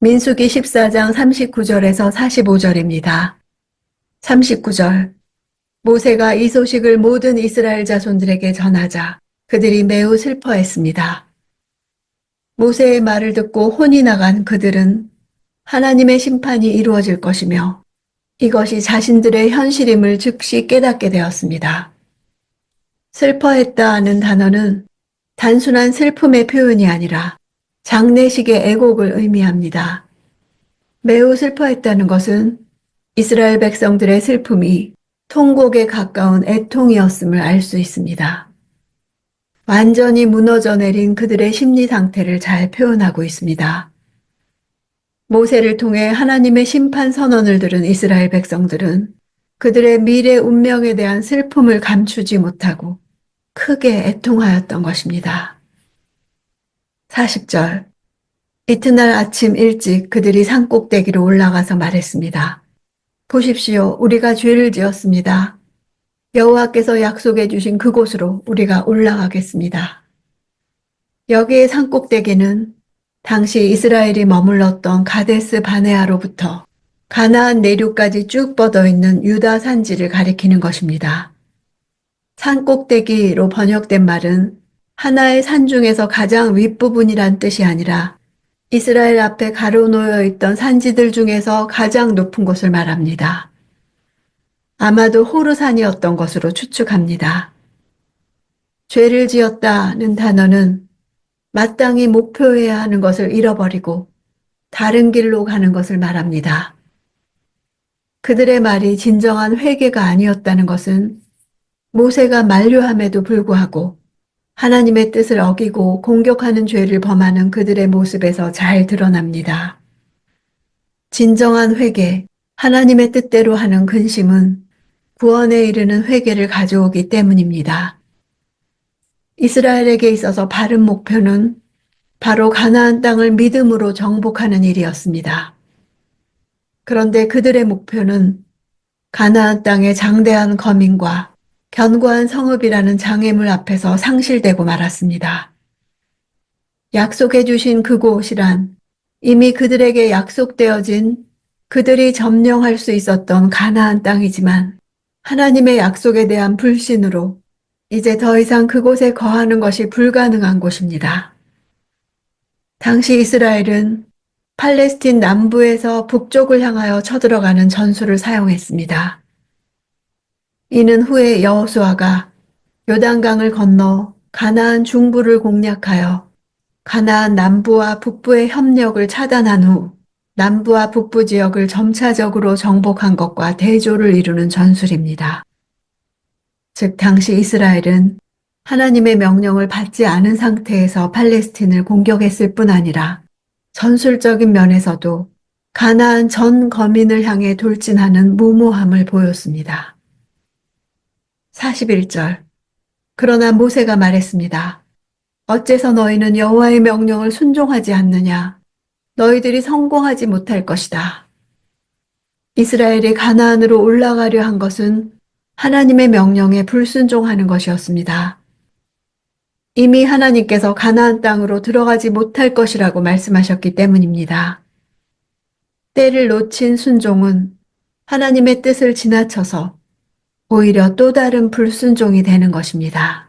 민수기 14장 39절에서 45절입니다. 39절. 모세가 이 소식을 모든 이스라엘 자손들에게 전하자 그들이 매우 슬퍼했습니다. 모세의 말을 듣고 혼이 나간 그들은 하나님의 심판이 이루어질 것이며 이것이 자신들의 현실임을 즉시 깨닫게 되었습니다. 슬퍼했다는 단어는 단순한 슬픔의 표현이 아니라 장례식의 애곡을 의미합니다. 매우 슬퍼했다는 것은 이스라엘 백성들의 슬픔이 통곡에 가까운 애통이었음을 알 수 있습니다. 완전히 무너져 내린 그들의 심리 상태를 잘 표현하고 있습니다. 모세를 통해 하나님의 심판 선언을 들은 이스라엘 백성들은 그들의 미래 운명에 대한 슬픔을 감추지 못하고 크게 애통하였던 것입니다. 40절. 이튿날 아침 일찍 그들이 산꼭대기로 올라가서 말했습니다. 보십시오. 우리가 죄를 지었습니다. 여호와께서 약속해 주신 그곳으로 우리가 올라가겠습니다. 여기의 산꼭대기는 당시 이스라엘이 머물렀던 가데스 바네아로부터 가나안 내륙까지 쭉 뻗어 있는 유다 산지를 가리키는 것입니다. 산꼭대기로 번역된 말은 하나의 산 중에서 가장 윗부분이란 뜻이 아니라 이스라엘 앞에 가로놓여 있던 산지들 중에서 가장 높은 곳을 말합니다. 아마도 호르산이었던 것으로 추측합니다. 죄를 지었다는 단어는 마땅히 목표해야 하는 것을 잃어버리고 다른 길로 가는 것을 말합니다. 그들의 말이 진정한 회개가 아니었다는 것은 모세가 만류함에도 불구하고 하나님의 뜻을 어기고 공격하는 죄를 범하는 그들의 모습에서 잘 드러납니다. 진정한 회개, 하나님의 뜻대로 하는 근심은 구원에 이르는 회개를 가져오기 때문입니다. 이스라엘에게 있어서 바른 목표는 바로 가나안 땅을 믿음으로 정복하는 일이었습니다. 그런데 그들의 목표는 가나안 땅의 장대한 거민과 견고한 성읍이라는 장애물 앞에서 상실되고 말았습니다. 약속해 주신 그곳이란 이미 그들에게 약속되어진 그들이 점령할 수 있었던 가나안 땅이지만 하나님의 약속에 대한 불신으로 이제 더 이상 그곳에 거하는 것이 불가능한 곳입니다. 당시 이스라엘은 팔레스틴 남부에서 북쪽을 향하여 쳐들어가는 전술을 사용했습니다. 이는 후에 여호수아가 요단강을 건너 가나안 중부를 공략하여 가나안 남부와 북부의 협력을 차단한 후 남부와 북부 지역을 점차적으로 정복한 것과 대조를 이루는 전술입니다. 즉 당시 이스라엘은 하나님의 명령을 받지 않은 상태에서 팔레스틴을 공격했을 뿐 아니라 전술적인 면에서도 가나안 전 거민을 향해 돌진하는 무모함을 보였습니다. 41절. 그러나 모세가 말했습니다. 어째서 너희는 여호와의 명령을 순종하지 않느냐? 너희들이 성공하지 못할 것이다. 이스라엘이 가나안으로 올라가려 한 것은 하나님의 명령에 불순종하는 것이었습니다. 이미 하나님께서 가나안 땅으로 들어가지 못할 것이라고 말씀하셨기 때문입니다. 때를 놓친 순종은 하나님의 뜻을 지나쳐서 오히려 또 다른 불순종이 되는 것입니다.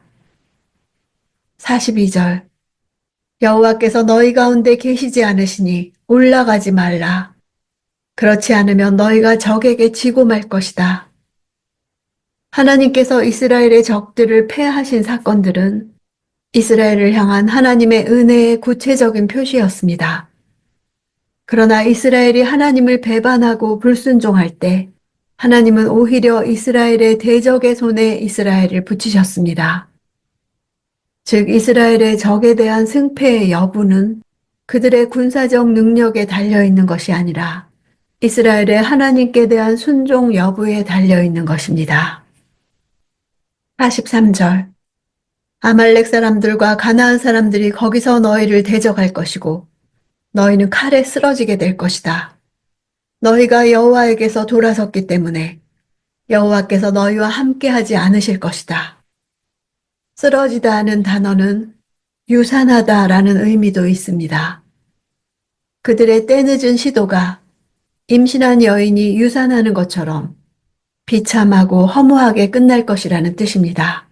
42절. 여호와께서 너희 가운데 계시지 않으시니 올라가지 말라. 그렇지 않으면 너희가 적에게 지고 말 것이다. 하나님께서 이스라엘의 적들을 패하신 사건들은 이스라엘을 향한 하나님의 은혜의 구체적인 표시였습니다. 그러나 이스라엘이 하나님을 배반하고 불순종할 때 하나님은 오히려 이스라엘의 대적의 손에 이스라엘을 붙이셨습니다. 즉 이스라엘의 적에 대한 승패의 여부는 그들의 군사적 능력에 달려있는 것이 아니라 이스라엘의 하나님께 대한 순종 여부에 달려있는 것입니다. 43절. 아말렉 사람들과 가나안 사람들이 거기서 너희를 대적할 것이고 너희는 칼에 쓰러지게 될 것이다. 너희가 여호와에게서 돌아섰기 때문에 여호와께서 너희와 함께하지 않으실 것이다. 쓰러지다는 단어는 유산하다라는 의미도 있습니다. 그들의 때늦은 시도가 임신한 여인이 유산하는 것처럼 비참하고 허무하게 끝날 것이라는 뜻입니다.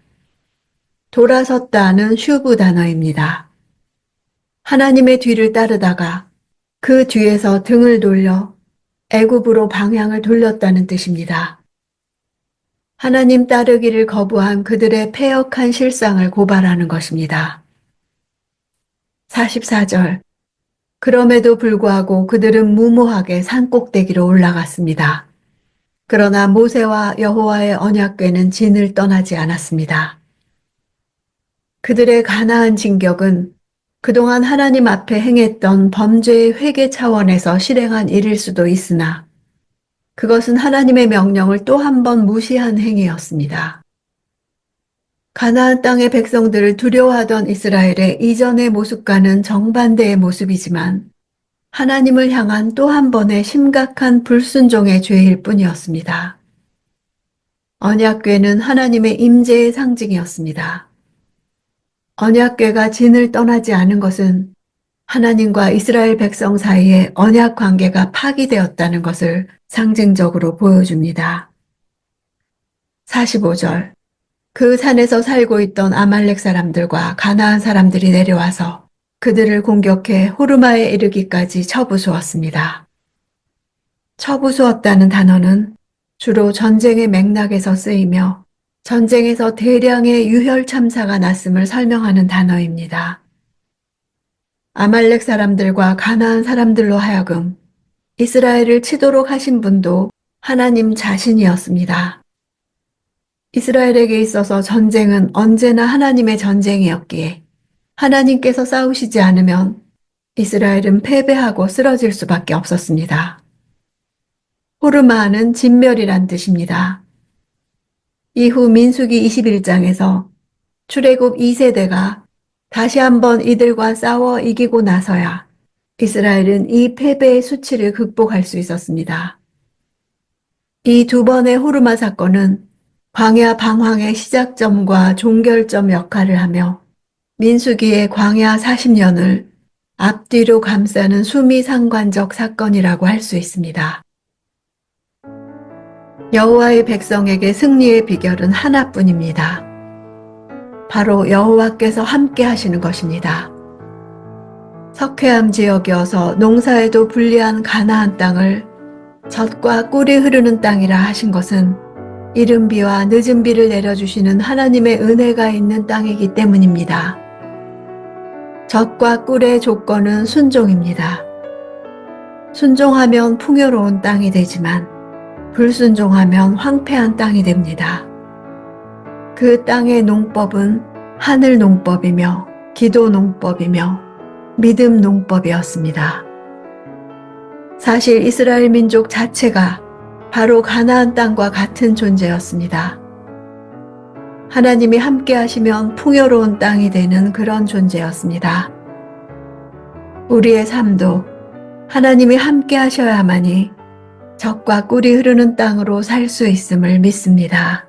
돌아섰다는 슈브 단어입니다. 하나님의 뒤를 따르다가 그 뒤에서 등을 돌려 애굽으로 방향을 돌렸다는 뜻입니다. 하나님 따르기를 거부한 그들의 패역한 실상을 고발하는 것입니다. 44절. 그럼에도 불구하고 그들은 무모하게 산꼭대기로 올라갔습니다. 그러나 모세와 여호와의 언약궤는 진을 떠나지 않았습니다. 그들의 가나안 진격은 그동안 하나님 앞에 행했던 범죄의 회개 차원에서 실행한 일일 수도 있으나 그것은 하나님의 명령을 또 한 번 무시한 행위였습니다. 가나안 땅의 백성들을 두려워하던 이스라엘의 이전의 모습과는 정반대의 모습이지만 하나님을 향한 또 한 번의 심각한 불순종의 죄일 뿐이었습니다. 언약궤는 하나님의 임재의 상징이었습니다. 언약궤가 진을 떠나지 않은 것은 하나님과 이스라엘 백성 사이의 언약 관계가 파기되었다는 것을 상징적으로 보여줍니다. 45절. 그 산에서 살고 있던 아말렉 사람들과 가나안 사람들이 내려와서 그들을 공격해 호르마에 이르기까지 쳐부수었습니다. 쳐부수었다는 단어는 주로 전쟁의 맥락에서 쓰이며 전쟁에서 대량의 유혈 참사가 났음을 설명하는 단어입니다. 아말렉 사람들과 가나안 사람들로 하여금 이스라엘을 치도록 하신 분도 하나님 자신이었습니다. 이스라엘에게 있어서 전쟁은 언제나 하나님의 전쟁이었기에 하나님께서 싸우시지 않으면 이스라엘은 패배하고 쓰러질 수밖에 없었습니다. 호르마는 진멸이란 뜻입니다. 이후 민수기 21장에서 출애굽 2세대가 다시 한번 이들과 싸워 이기고 나서야 이스라엘은 이 패배의 수치를 극복할 수 있었습니다. 이 두 번의 호르마 사건은 광야 방황의 시작점과 종결점 역할을 하며 민수기의 광야 40년을 앞뒤로 감싸는 수미상관적 사건이라고 할 수 있습니다. 여호와의 백성에게 승리의 비결은 하나뿐입니다. 바로 여호와께서 함께 하시는 것입니다. 석회암 지역이어서 농사에도 불리한 가나안 땅을 젖과 꿀이 흐르는 땅이라 하신 것은 이른 비와 늦은 비를 내려주시는 하나님의 은혜가 있는 땅이기 때문입니다. 젖과 꿀의 조건은 순종입니다. 순종하면 풍요로운 땅이 되지만 불순종하면 황폐한 땅이 됩니다. 그 땅의 농법은 하늘 농법이며 기도 농법이며 믿음 농법이었습니다. 사실 이스라엘 민족 자체가 바로 가나안 땅과 같은 존재였습니다. 하나님이 함께 하시면 풍요로운 땅이 되는 그런 존재였습니다. 우리의 삶도 하나님이 함께 하셔야만이 젖과 꿀이 흐르는 땅으로 살 수 있음을 믿습니다.